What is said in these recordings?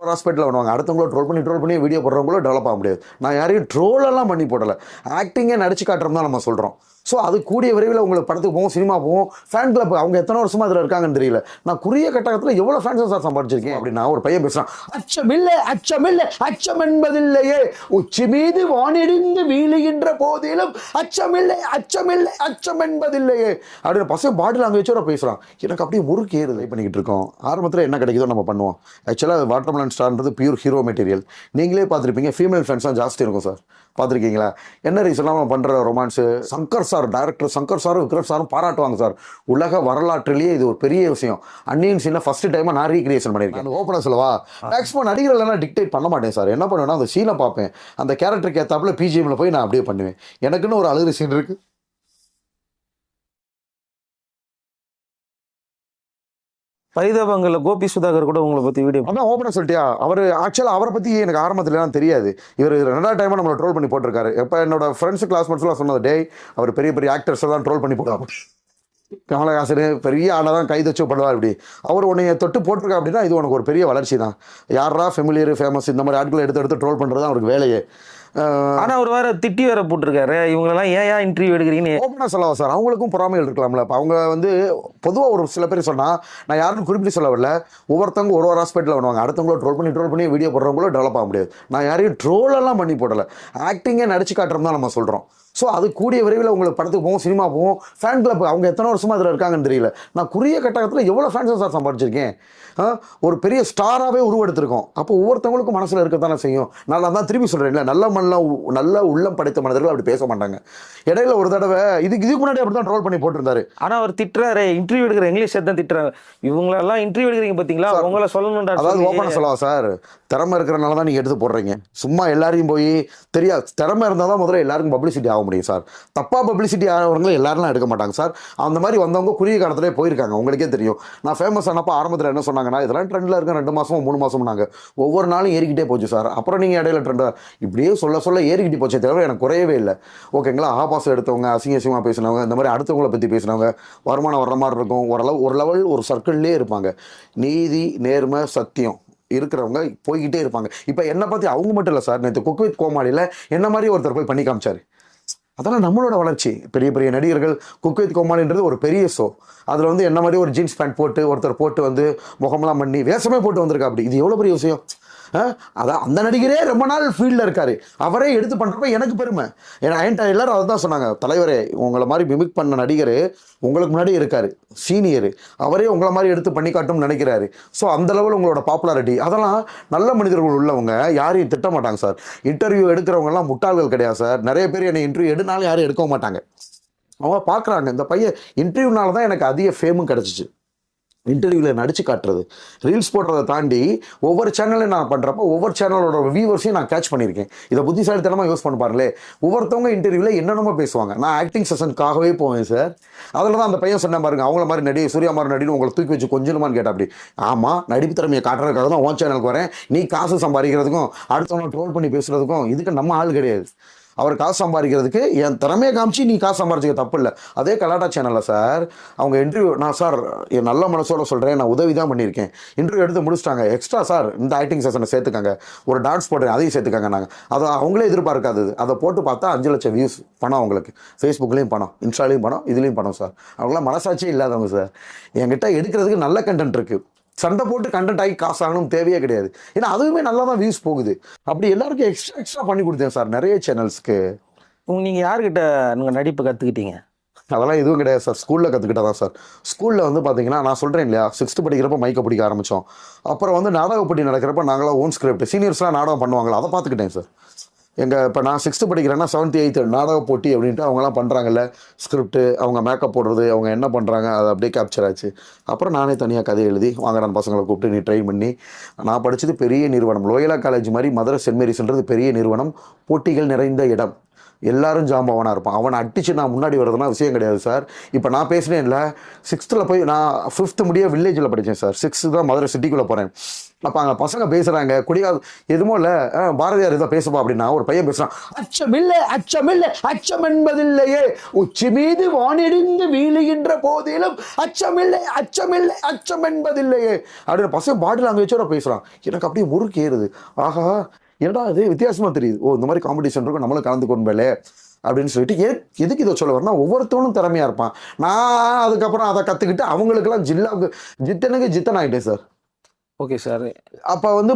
ஹாஸ்பிட்டலில் பண்ணுவாங்க, அடுத்தவங்கள ட்ரோல் பண்ணி வீடியோ போடுறவங்களும் டெவலப் ஆக முடியாது. நான் யாரையும் ட்ரோலெல்லாம் பண்ணி போடலை, ஆக்டிங்கே நடிச்சு காட்டுறோம் தான் நம்ம சொல்கிறோம். ஸோ அது கூடிய விரைவில் உங்களுக்கு படத்துக்கு போவோம், சினிமா போவோம். ஃபேன் கிளப் அவங்க எத்தனை வருஷமா அதில் இருக்காங்கன்னு தெரியல. நான் குறுகிய கட்டத்தில் எவ்வளோ ஃபேன்ஸை சார் சம்பாதிச்சிருக்கேன் அப்படின்னா ஒரு பையன் பேசுகிறான், அச்சமில்லை அச்சமில்லை அச்சம் என்பதில்லையே, உச்சி மீது வானிடிந்து வீழுகின்ற போதிலும் அச்சமில்லை அச்சமில்லை அச்சம் என்பதில்லையே அப்படின்னு பசங்க பாடி லாங்குவேஜோட பேசுகிறான். எனக்கு அப்படியே முறுக்கு ஏறுது பண்ணிக்கிட்டு இருக்கோம். ஆரம்பத்தில் என்ன கிடைக்குதோ நம்ம பண்ணுவோம். ஆக்சுவலாக வாட்டர்மெலன் ஸ்டார்ன்றது பியூர் ஹீரோ மெட்டீரியல். நீங்களே பார்த்துருப்பீங்க, ஃபீமேல் ஃப்ரெண்ட்ஸ் தான் ஜாஸ்தி இருக்கும் சார். பார்த்துருக்கீங்களா? என்ன ரீசனாக நம்ம பண்ணுற romance? Shankar sir, director Shankar சாரும் விக்ரம் சாரும் பாராட்டுவாங்க சார். உலக வரலாற்றிலேயே இது ஒரு பெரிய விஷயம். அன்னியின் சீனை ஃபர்ஸ்ட் டைமாக நான் ரீக்ரியேஷன் பண்ணியிருக்கேன். ஓப்பனாக சொல்லவா, மேக்ஸிமம் நடிகர்கள் எல்லாம் டிக்டேட் பண்ண மாட்டேன் சார். என்ன பண்ணுவேன்னா அந்த சீனை பார்ப்பேன், அந்த கேரக்டருக்கு ஏற்றாப்புல பிஜிஎம்ல போய் நான் அப்படியே பண்ணுவேன். எனக்குன்னு ஒரு அழகு சீன் இருக்குது. பரிதாபங்கள்ல கோபி சுதாகர் கூட உங்களை பத்தி வீடியோ அதான் ஓப்பனாக சொல்லிட்டியா, அவர் ஆக்சுவலாக அவரை பற்றி எனக்கு ஆரம்பத்துலாம் தெரியாது. இவர் 2வது டைமாக நம்மளை ட்ரோல் பண்ணி போட்டிருக்காரு. எப்போ என்னோட ஃப்ரெண்ட்ஸு கிளாஸ்மேட்ஸ்லாம் சொன்னது, டே அவர் பெரிய பெரிய ஆக்டர்ஸை தான் ட்ரோல் பண்ணி போடுவாங்க, கமலஹாசன் பெரிய ஆளை தான் கை தச்சு பண்ணுவார். இப்படி அவர் உன்னைய தொட்டு போட்டிருக்கா அப்படின்னா இது உனக்கு ஒரு பெரிய வளர்ச்சி தான். யாரா ஃபெமிலியர் ஃபேமஸ் இந்த மாதிரி ஆட்களை எடுத்து ட்ரோல் பண்ணுறது தான் அவருக்கு வேலையே. ஆனா அவர் வேற திட்டி வேற போட்டிருக்காரு, இவங்களெல்லாம் ஏன் இன்டர்வியூ எடுக்கிறீங்கன்னு. ஓப்பனாக சொல்லவா சார், அவங்களுக்கும் பொறாமைகள் இருக்கலாம்ல. இப்போ அவங்க வந்து பொதுவாக ஒரு சில பேர் சொன்னால், நான் யாரும் குறிப்பிட்டு சொல்ல வரல, ஒவ்வொருத்தவங்க ஒரு ஹாஸ்பிட்டலில் பண்ணுவாங்க, அடுத்தவங்கள ட்ரோல் பண்ணி வீடியோ போடுறவங்களும் டெவலப் ஆக முடியாது. நான் யாரையும் ட்ரோலெல்லாம் பண்ணி போடலை, ஆக்டிங்கே நடிச்சு காட்டுறோம் தான் நம்ம சொல்கிறோம். ஸோ அது கூடிய விரைவில் உங்களுக்கு படத்துக்கு போவோம், சினிமா போவோம். ஃபேன் கிளப் அவங்க எத்தனை வருஷமா அதில் இருக்காங்கன்னு தெரியல. நான் குறுகிய கட்டத்தில் எவ்வளோ ஃபேன்ஸை சார் சம்பாதிச்சிருக்கேன். ஒரு பெரிய ஸ்டாராகவே உருவெடுத்திருக்கோம். அப்போ ஒவ்வொருத்தவங்களுக்கும் மனசில் இருக்கத்தானே செய்யும். நான் தான் திருப்பி சொல்கிறேன், நல்ல உள்ளம் படைத்த மனிதர்கள் அப்படி பேச மாட்டாங்க. இடையில ஒரு தடவை இதுக்கு முன்னாடி அப்படி தான் ட்ரோல் பண்ணி போட்டிருந்தாரு. ஆனால் அவர் திட்டுறாரு, இன்டர்வியூ எடுக்கிற இங்கிலீஷ் தான் திட்டுறாரு. இவங்களெல்லாம் இன்டர்வியூ எடுக்கிறீங்க பார்த்தீங்களா, உங்களை சொல்லணும்டா. அதாவது ஓப்பனாக சொல்லவா சார், திறமை இருக்கிறனால தான் நீங்கள் எடுத்து போடுறீங்க. சும்மா எல்லாரையும் போய் தெரியாது, திறமை இருந்தால் தான் முதல்ல எல்லாருக்கும் பப்ளிசிட்டி ஆக முடியும் சார். தப்பாக பப்ளிசிட்டி ஆகிறவங்களும் எல்லாரும் எடுக்க மாட்டாங்க சார். அந்த மாதிரி வந்தவங்க குறுகிய காலத்திலே போயிருக்காங்க, உங்களுக்கே தெரியும். நான் ஃபேமஸ் ஆனப்போ ஆரம்பத்தில் என்ன சொன்னாங்கன்னா, இதெல்லாம் ட்ரெண்டில் இருக்க 2 மாதமும் 3 மாதமும் நாங்கள் ஒவ்வொரு நாளும் ஏறிக்கிட்டே போச்சு சார். அப்புறம் நீங்கள் இடையில ட்ரெண்டாக இப்படியே சொல்ல ஏறிக்கிட்டு போச்சே தவிர எனக்கு குறையவே இல்லை. ஓகேங்களா? ஆபாசம் எடுத்தவங்க, அசிங்கமாக பேசினவங்க, இந்த மாதிரி அடுத்தவங்களை பற்றி பேசினவங்க, வருமானம் வர்ற மாதிரி இருக்கும், ஒரு லெவல் ஒரு சர்க்கிள்லேயே இருப்பாங்க. நீதி நேர்மை சத்தியம் இருக்கிறவங்க போய்கிட்டே இருப்பாங்க. இப்போ என்னை பற்றி அவங்க மட்டும் இல்லை சார், நேற்று குக் வித் கோமாளியில் என்ன மாதிரி ஒருத்தர் போய் பண்ணி காமிச்சார். அதெல்லாம் நம்மளோட வளர்ச்சி. பெரிய பெரிய நடிகர்கள், குக் வித் கோமாளின்றது ஒரு பெரிய ஷோ. அதில் வந்து என்ன மாதிரி ஒரு ஜீன்ஸ் பேண்ட் போட்டு ஒருத்தர் போட்டு வந்து முகமெல்லாம் பண்ணி வேஷமே போட்டு வந்திருக்கா. அப்படி இது எவ்வளோ பெரிய விஷயம். அதான் அந்த நடிகரே ரொம்ப நாள் ஃபீல்டில் இருக்காரு, அவரே எடுத்து பண்ணுறப்ப எனக்கு பெருமை. ஏன்னா என்கிட்ட எல்லாரும் அதை தான் சொன்னாங்க, தலைவரே உங்களை மாதிரி மிமிக் பண்ண நடிகர் உங்களுக்கு முன்னாடி இருக்காரு, சீனியர், அவரே உங்களை மாதிரி எடுத்து பண்ணி காட்டும்னு நினைக்கிறாரு. ஸோ அந்த லெவல் உங்களோட பாப்புலாரிட்டி. அதெல்லாம் நல்ல மனிதர்கள் உள்ளவங்க யாரையும் திட்ட மாட்டாங்க சார். இன்டர்வியூ எடுக்கிறவங்கலாம் முட்டாள்கள் கிடையாது சார். நிறைய பேர் என்னை இன்டர்வியூ எடுனாலும் யாரும் எடுக்க மாட்டாங்க. அவங்க பார்க்குறாங்க, இந்த பையன் இன்டர்வியூனால தான் எனக்கு அதிக ஃபேமும் கிடச்சிச்சு. இன்டர்வியூவில் நடிச்சு காட்டுறது, ரீல்ஸ் போடுறதை தாண்டி ஒவ்வொரு சேனலையும் நான் பண்ணுறப்போ ஒவ்வொரு சேனலோட வியூவர்ஸையும் நான் கேட்ச் பண்ணியிருக்கேன். இதை புத்திசாலித்தனமாக யூஸ் பண்ண பாருங்களே. ஒவ்வொருத்தவங்க இன்டர்வியூவில் என்னென்னமோ பேசுவாங்க. நான் ஆக்டிங் செஷனுக்காகவே போவேன் சார். அதில் தான் அந்த பையன் சொன்ன பாருங்க, அவங்கள மாதிரி நடி, சூர்யா மாதிரி நடின்னு உங்களை தூக்கி வச்சு கொஞ்சமான்னு கேட்டா. அப்படி ஆமாம், நடிப்பு திறமையை காட்டுறதுக்காக தான் உன் சேனலுக்கு வரேன். நீ காசு சம்பாதிக்கிறதுக்கும் அடுத்தவங்க ட்ரோல் பண்ணி பேசுகிறதுக்கும் இதுக்கு நம்ம ஆள் கிடையாது. அவர் காசு சம்பாதிக்கிறதுக்கு என் திறமையை காமிச்சு நீ காசு சம்பாதிச்சிக்க தப்பு இல்லை. அதே கலாட்டா சேனலில் சார் அவங்க இன்டர்வியூ, நான் சார் என் நல்ல மனசோட சொல்கிறேன், நான் உதவி தான் பண்ணியிருக்கேன். இன்டர்வியூ எடுத்து முடிச்சிட்டாங்க, எக்ஸ்ட்ரா சார் இந்த ஆக்டிங் செஷனை சேர்த்துக்காங்க, ஒரு டான்ஸ் போடுறேன் அதையும் சேர்த்துக்காங்க. நாங்கள் அதை அவங்களே எதிர்பார்க்காதது. அதை போட்டு பார்த்தா 5 லட்சம் வியூஸ் பணம் அவங்களுக்கு. ஃபேஸ்புக்லேயும் பணம், இன்ஸ்டாலையும் பணம், இதுலேயும் பணம் சார். அவங்களாம் மனசாட்சியே இல்லாதவங்க சார். என்கிட்ட எடுக்கிறதுக்கு நல்ல கண்டென்ட் இருக்குது. சண்டை போட்டு கண்டென்ட் ஆகி காசு ஆகணும் தேவையே கிடையாது. ஏன்னா அதுவுமே நல்லா தான் வியூஸ் போகுது. அப்படி எல்லாருக்கும் எக்ஸ்ட்ரா பண்ணி கொடுத்தேன் சார் நிறைய சேனல்ஸ்க்கு. நீங்கள் யார்கிட்ட நீங்கள் நடிப்பு கற்றுக்கிட்டீங்க? அதெல்லாம் எதுவும் கிடையாது சார், ஸ்கூலில் கற்றுக்கிட்டா தான் சார். ஸ்கூலில் வந்து பார்த்தீங்கன்னா நான் சொல்கிறேன் இல்லையா, 6th படிக்கிறப்ப மைக்கை பிடிக்க ஆரம்பித்தோம். அப்புறம் வந்து நாடக போட்டி நடக்கிறப்ப நாங்களாம் ஓன் ஸ்கிரிப்ட், சீனியர்ஸ்லாம் நாடகம் பண்ணுவாங்களா, அதை பார்த்துக்கிட்டேன் சார். இப்போ நான் 6th படிக்கிறேன்னா 7th 8th நாடக போட்டி அப்படின்ட்டு அவங்களாம் பண்ணுறாங்கல்ல, ஸ்கிரிப்ட்டு, அவங்க மேக்கப் போடுறது, அவங்க என்ன பண்ணுறாங்க, அதை அப்படியே கேப்சர் ஆச்சு. அப்புறம் நானே தனியாக கதை எழுதி வாங்குறான் பசங்களை கூப்பிட்டு நீ ட்ரெயின் பண்ணி. நான் படித்தது பெரிய நிறுவனம், லோயலா காலேஜ் மாதிரி மதுரை சென்ட் மேரிஸ்ன்றது பெரிய நிறுவனம், போட்டிகள் நிறைந்த இடம், எல்லாரும் ஜாம்பவனாக இருப்பான். அவனை அடிச்சு நான் முன்னாடி வரதுனா விஷயம் கிடையாது சார். இப்போ நான் பேசுனேன் இல்லை, 6th போய் நான் 5th முடிய வில்லேஜில் படித்தேன் சார். 6th தான் மதுரை சிட்டிக்குள்ளே போகிறேன். அப்ப அங்க பசங்க பேசுறாங்க குடிகால் எதுவும் இல்ல பாரதியார் ஏதோ பேசுப்பா அப்படின்னா ஒரு பையன் பேசுறான், அச்சமில்லை அச்சமில்லை அச்சம் என்பதில்லையே உச்சி மீது வானிடிந்து வீழுகின்ற போதிலும் அச்சமில்லை அச்சமில்லை அச்சம் என்பதில்லையே அப்படின்னு பசங்க பாடி லாங்குவேஜோட பேசுறான். எனக்கு அப்படியே முறுக்கு ஏறுது. ஆஹா, என்னடா அது வித்தியாசமா தெரியுது. ஓ, இந்த மாதிரி காம்படிஷன் இருக்கும், நம்மளும் கலந்துக்கொண்டு அப்படின்னு சொல்லிட்டு எதுக்கு இதை சொல்ல வரனா, ஒவ்வொருத்தவனும் திறமையா இருப்பான். நான் அதுக்கப்புறம் அதை கத்துக்கிட்டு அவங்களுக்கெல்லாம் ஜித்தனுக்கு ஜித்தன் ஆயிட்டேன் சார். Okay sir. அப்போ வந்து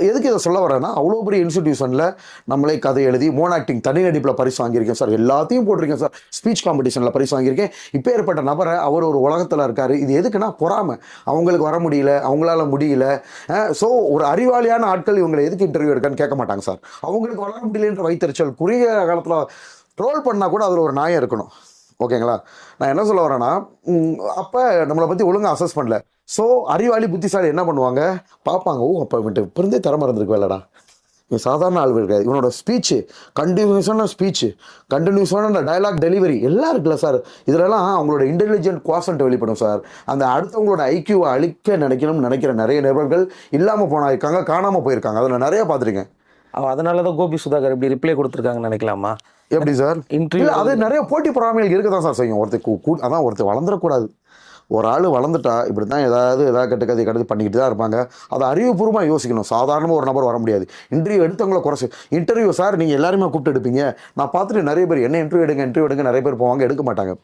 எதுக்கு இதை சொல்ல வரேன்னா, அவ்வளோ பெரிய இன்ஸ்டிடியூஷனில் நம்மளே கதை எழுதி மோன் ஆக்டிங் தனி நடிப்பில் பரிசு வாங்கியிருக்கேன் சார். எல்லாத்தையும் போட்டிருக்கேன் சார். ஸ்பீச் காம்படிஷனில் பரிசு வாங்கியிருக்கேன். இப்போ ஏற்பட்ட நபரை அவர் ஒரு உலகத்தில் இருக்கார். இது எதுக்குன்னா பொறாமை. அவங்களுக்கு வர முடியல, அவங்களால முடியல. ஸோ ஒரு அறிவாளியான ஆட்கள் இவங்களை எதுக்கு இன்டர்வியூ எடுக்கான்னு கேட்க மாட்டாங்க சார். அவங்களுக்கு வளர முடியலன்ற வைத்தறிச்சல் குறுகிய காலத்தில் ட்ரோல் பண்ணால் கூட அதில் ஒரு நியாயம் இருக்கணும். ஓகேங்களா? நான் என்ன சொல்ல வரேன்னா, அப்போ நம்மளை பற்றி ஒழுங்காக அசஸ் பண்ணல. ஸோ அறிவாளி புத்திசாலி என்ன பண்ணுவாங்க, பார்ப்பாங்க, ஓ அப்போ இவன்ட்டு பிறந்தே திறமை இருந்திருக்கு வேலடா, இவன் சாதாரண ஆள் இருக்காது, இவனோட ஸ்பீச்சு கண்டினியூஸான டயலாக் டெலிவரி எல்லாம் இருக்குல்ல சார். இதிலலாம் அவங்களோட இன்டெலிஜென்ட் குவாசன்ட் வெளிப்படும் சார். அந்த அடுத்தவங்களோட ஐக்கியூவை அழிக்க நினைக்கிற நிறைய நபர்கள் இல்லாமல் போனாயிருக்காங்க, காணாமல் போயிருக்காங்க. அதில் நிறைய பார்த்துருக்கேன். அதனால தான் கோபி சுதாகர் இப்படி ரிப்ளை கொடுத்துருக்காங்கன்னு நினைக்கலாமா? எப்படி சார்? இன்டர்வியூ அது நிறைய போட்டி பொறாமைகள் இருக்க தான் சார் செய்யும். ஒருத்தர் வளர்ந்துடக்கூடாது. ஒரு ஆள் வளர்ந்துட்டா இப்படி தான் ஏதாவது கட்டுக்கதை பண்ணிக்கிட்டு தான் இருப்பாங்க. அதை அறிவுபூர்வமாக யோசிக்கணும். சாதாரணமாக ஒரு நபர் வர முடியாது. இன்டர்வியூ எடுத்தவங்களை குறைச்சி இன்டர்வியூ சார் நீங்கள் எல்லாருமே கூப்பிட்டு எடுப்பீங்க. நான் பார்த்துட்டு நிறைய பேர் என்ன இன்டர்வியூ எடுங்க நிறைய பேர் போவாங்க, எடுக்க மாட்டாங்க.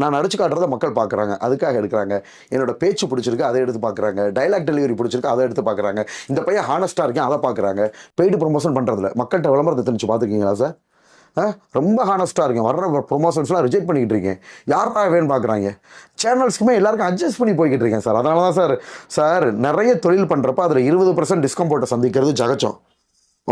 நான் நடிச்சு காட்டுறத மக்கள் பார்க்குறாங்க, அதுக்காக எடுக்கிறாங்க. என்னோட பேச்சு பிடிச்சிருக்கு, அதை எடுத்து பார்க்குறாங்க. டைலாக் டெலிவரி பிடிச்சிருக்கு, அதை எடுத்து பார்க்குறாங்க. இந்த பையன் ஹானஸ்ட்டாக இருக்கேன், அதை பார்க்குறாங்க. பெய்டு ப்ரொமோஷன் பண்ணுறதுல மக்கள்கிட்ட விளம்பரத்தை தெரிஞ்சு பார்த்துருக்கீங்களா சார்? ரொம்ப ஹானஸ்ட்டாக இருக்கேன், வர்ற ப்ரொமோஷன்ஸ்லாம் ரிஜெக்ட் பண்ணிக்கிட்டு இருக்கேன். யாரா வேணும்னு பார்க்குறாங்க. சேனல்ஸ்க்குமே எல்லாருக்கும் அட்ஜஸ்ட் பண்ணி போய்கிட்டு இருக்கேன் சார். அதனால தான் சார் நிறைய தொழில் பண்ணுறப்ப அதில் 20% டிஸ்கம்போர்ட்டை சந்திக்கிறது ஜகச்சம்.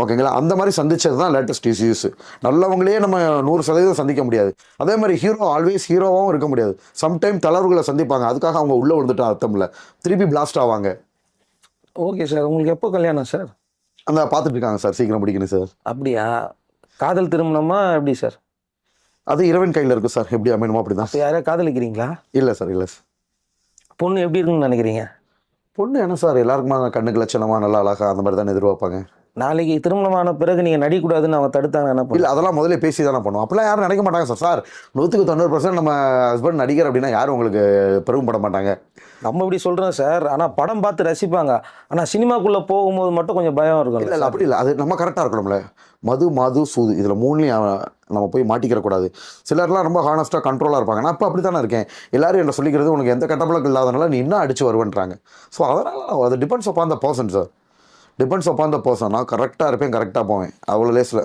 ஓகேங்களா? அந்த மாதிரி சந்திச்சது தான் லேட்டஸ்ட் இஷ்யூஸ். நல்லவங்களே நம்ம 100% சந்திக்க முடியாது. அதே மாதிரி ஹீரோ ஆல்வேஸ் ஹீரோவாகவும் இருக்க முடியாது. சம்டைம் தளர்வுகளை சந்திப்பாங்க. அதுக்காக அவங்க உள்ளே விழுந்துட்டா அர்த்தம் இல்லை, திருப்பி பிளாஸ்ட் ஆவாங்க. Okay sir. உங்களுக்கு எப்போ கல்யாணம் சார்? அந்த பார்த்துட்டு இருக்காங்க சார், சீக்கிரம் பிடிக்கணும் சார். அப்படியா? காதல் திருமணமா எப்படி சார்? அது இறைவன் கையில் இருக்குது சார், எப்படி அமையணுமோ அப்படி தான். யாரையா காதலிக்கிறீங்களா? இல்லை சார். பொண்ணு எப்படி இருக்குன்னு நினைக்கிறீங்க? பொண்ணு என்ன சார், எல்லாருக்குமா கண்ணுக்கு லட்சணமாக நல்லா அழகா அந்த மாதிரி தானே எதிர்பார்ப்பாங்க. நாளைக்கு திருமணமான பிறகு நீங்கள் நடிக்கூடாதுன்னு அவங்க தடுத்தாங்க என்ன? இல்லை, அதெல்லாம் முதல்ல பேசி தானே பண்ணுவோம். அப்பெல்லாம் யாரும் நினைக்க மாட்டாங்க சார். சார் 100% நம்ம ஹஸ்பண்ட் நடிகர் அப்படின்னா யாரும் உங்களுக்கு பெருமைப்பட மாட்டாங்க. நம்ம இப்படி சொல்கிறோம் சார், ஆனால் படம் பார்த்து ரசிப்பாங்க. ஆனால் சினிமாக்குள்ளே போகும்போது மட்டும் கொஞ்சம் பயம் இருக்கும். இல்லை அப்படி இல்லை, அது நம்ம கரெக்டாக இருக்கணும்ல. மது சூது இதில் 3லையும் நம்ம போய் மாட்டிக்கிறக்கூடாது. சிலர்லாம் ரொம்ப ஹானஸ்ட்டாக கண்ட்ரோலாக இருப்பாங்க. நான் இப்போ அப்படி தானே இருக்கேன். எல்லாரும் என்ன சொல்லிக்கிறது, உனக்கு எந்த கட்டப்பழக்கம் இல்லாதனால நீ இன்னும் அடிச்சு வருவன்றாங்க. ஸோ அதனால் அது depends upon the person sir. நான் கரெக்டாக இருப்பேன், கரெக்டாக போவேன். அவ்வளோ லேஸில்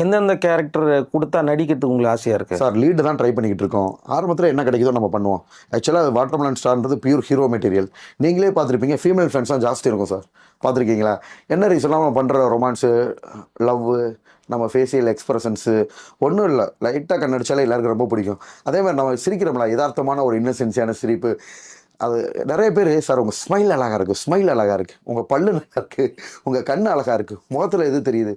எந்தெந்த கேரக்டர் கொடுத்தா நடிக்கிறதுக்கு உங்களுக்கு ஆசையாக இருக்குது சார்? லீடு தான் ட்ரை பண்ணிக்கிட்டு இருக்கோம். ஆரம்பத்தில் என்ன கிடைக்குதோ நம்ம பண்ணுவோம். ஆக்சுவலாக வாட்டர்மெலன் ஸ்டார்ன்றது பியூர் ஹீரோ மெட்டீரியல். நீங்களே பார்த்துருப்பீங்க, ஃபீமேல் ஃப்ரெண்ட்ஸ் தான் ஜாஸ்தி இருக்கும் சார். பார்த்துருக்கீங்களா? என்ன ரீசன்லாம் நம்ம பண்ணுற ரொமான்ஸு, லவ்வு, நம்ம ஃபேஷியல் எக்ஸ்பிரஷன்ஸு ஒன்றும் இல்லை, லைட்டாக கண்ணடிச்சாலே எல்லாருக்கும் ரொம்ப பிடிக்கும். அதே மாதிரி நம்ம சிரிக்கிறோம்ல, யதார்த்தமான ஒரு இன்னசென்ஸியான சிரிப்பு. அது நிறைய பேர் சார் உங்கள் ஸ்மைல் அழகாக இருக்குது, உங்கள் பல்லு நல்லா இருக்குது, உங்கள் கண் அழகாக இருக்குது, முகத்தில் எது தெரியுது.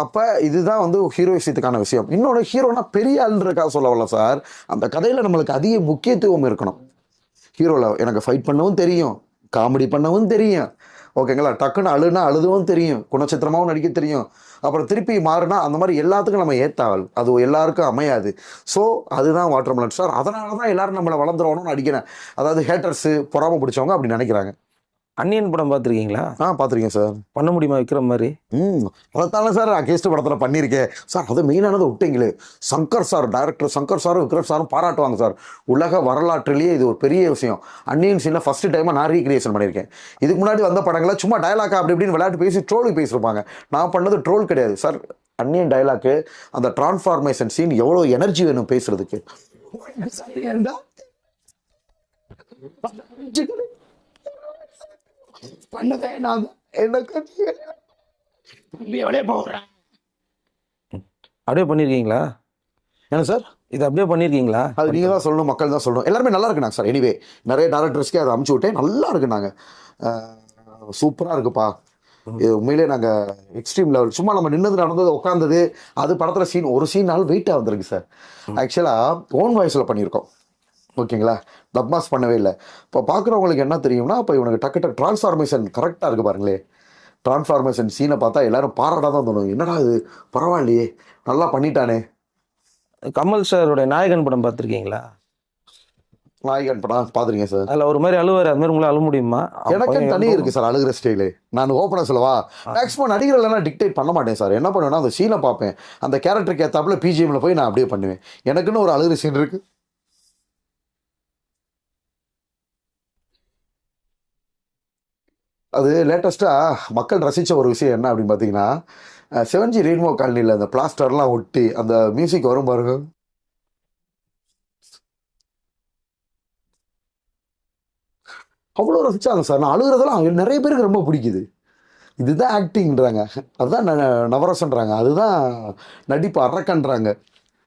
அப்போ இதுதான் வந்து ஹீரோயிசத்துக்கான விஷயம். இன்னொன்று, ஹீரோனா பெரிய ஆளுன்றக்காக சொல்ல வரல சார். அந்த கதையில் நம்மளுக்கு அதிக முக்கியத்துவம் இருக்கணும். ஹீரோவில் எனக்கு ஃபைட் பண்ணவும் தெரியும், காமெடி பண்ணவும் தெரியும். ஓகேங்களா? டக்குன்னு அழுதுவும் தெரியும், குணச்சித்திரமாகவும் நடிக்க தெரியும். அப்புறம் திருப்பி மாறுனா அந்த மாதிரி எல்லாத்துக்கும் நம்ம ஏற்றாள், அது எல்லாருக்கும் அமையாது. ஸோ அதுதான் வாட்டர்மெலன் ஸ்டார். அதனால தான் எல்லாரும் நம்மளை வளர்ந்துடணும்னு அடிக்கிறேன். அதாவது ஹேட்டர்ஸு, பொறாம பிடிச்சவங்க அப்படி நினைக்கிறாங்க. அன்னியன் படம் பார்த்துருக்கீங்களா? பார்த்துருக்கேன் சார். பண்ண முடியுமா விற்கிற மாதிரி? அதைத்தானே சார் அகேஸ்ட் படத்தில் பண்ணியிருக்கேன் சார். அது மெயினானது விட்டீங்களே, சங்கர் சார், டைரக்டர் சங்கர் சாரும் விக்ரம் சாரும் பாராட்டுவாங்க சார். உலக வரலாற்றிலேயே இது ஒரு பெரிய விஷயம். அன்னியன் சீனில் ஃபஸ்ட்டு டைமாக நான் ரீக்ரியேஷன் பண்ணியிருக்கேன். இதுக்கு முன்னாடி வந்த படங்களை சும்மா டைலாக்கா அப்படி இப்படின்னு விளையாட்டு பேசி ட்ரோலுக்கு பேசியிருப்பாங்க. நான் பண்ணது ட்ரோல் கிடையாது சார். அன்னியன் டைலாக்கு, அந்த டிரான்ஸ்ஃபார்மேஷன் சீன் எவ்வளோ எனர்ஜி வேணும் பேசுறதுக்கு. அப்படியே பண்ணியிருக்கீங்களா? என்ன சார் இது அப்படியே பண்ணியிருக்கீங்களா? அது நீங்கள் தான் சொல்லணும், மக்கள் தான் சொல்லணும். எல்லாருமே நல்லா இருக்குனாங்க சார். எனிவே நிறைய டேரக்டர்ஸ்க்கே அதை அமுச்சு விட்டேன், நல்லா இருக்குனாங்க. சூப்பராக இருக்குப்பா, இது உண்மையிலே நாங்கள் எக்ஸ்ட்ரீம் லெவல். சும்மா நம்ம நின்னது நடந்தது உட்காந்தது அது படத்தில் சீன் ஒரு சீனால் வெயிட்டாக வந்திருக்கு சார். ஆக்சுவலாக ஓன் வாய்ஸில் பண்ணியிருக்கோம். ஓகேங்களா, டப் மாஸ் பண்ணவே இல்லை. இப்போ பார்க்குறவங்களுக்கு என்ன தெரியும்னா, இப்போ இவனுக்கு டக்கு ட்ரான்ஸ்ஃபார்மேஷன் கரெக்டாக இருக்குது பாருங்களே. ட்ரான்ஸ்ஃபார்மேஷன் சீனை பார்த்தா எல்லாரும் பாராட்ட தான் தோணும். என்னடா இது பரவாயில்லையே, நல்லா பண்ணிட்டானே. கமல் சாரோட நாயகன் படம் பார்த்துருக்கீங்களா? நாயகன் படம் பார்த்துருக்கேன் சார். அதில் ஒரு மாதிரி அழுவாரு, அது மாதிரி உங்களால் அழுவ முடியுமா? எனக்குன்னு தனி இருக்கு சார் அழுகிற ஸ்டைலு. நான் ஓப்பனாக சொல்லவா, மேக்ஸிமம் நடிகர்கள்லாம் டிக்டேட் பண்ண மாட்டேன் சார். என்ன பண்ணுவேன்னா, அந்த சீனை பார்ப்பேன், அந்த கேரக்டருக்கு ஏற்றாப்புல பிஜிஎம்ல போய் நான் அப்படியே பண்ணுவேன். எனக்குன்னு ஒரு அழுகிற சீன் இருக்கு. அது லேட்டஸ்ட்டாக மக்கள் ரசித்த ஒரு விஷயம் என்ன அப்படின்னு பார்த்தீங்கன்னா, 7G ரெயின்போ காலனியில் அந்த பிளாஸ்டர்லாம் ஒட்டி அந்த மியூசிக் வரும் பாருங்க. அவ்வளோ ரசிச்சாங்க சார். நான் அழுகிறதெல்லாம் நிறைய பேருக்கு ரொம்ப பிடிக்குது. இதுதான் ஆக்டிங்ன்றாங்க, அதுதான் நவரசன்றாங்க, அதுதான் நடிப்பு அரக்கன்றாங்க.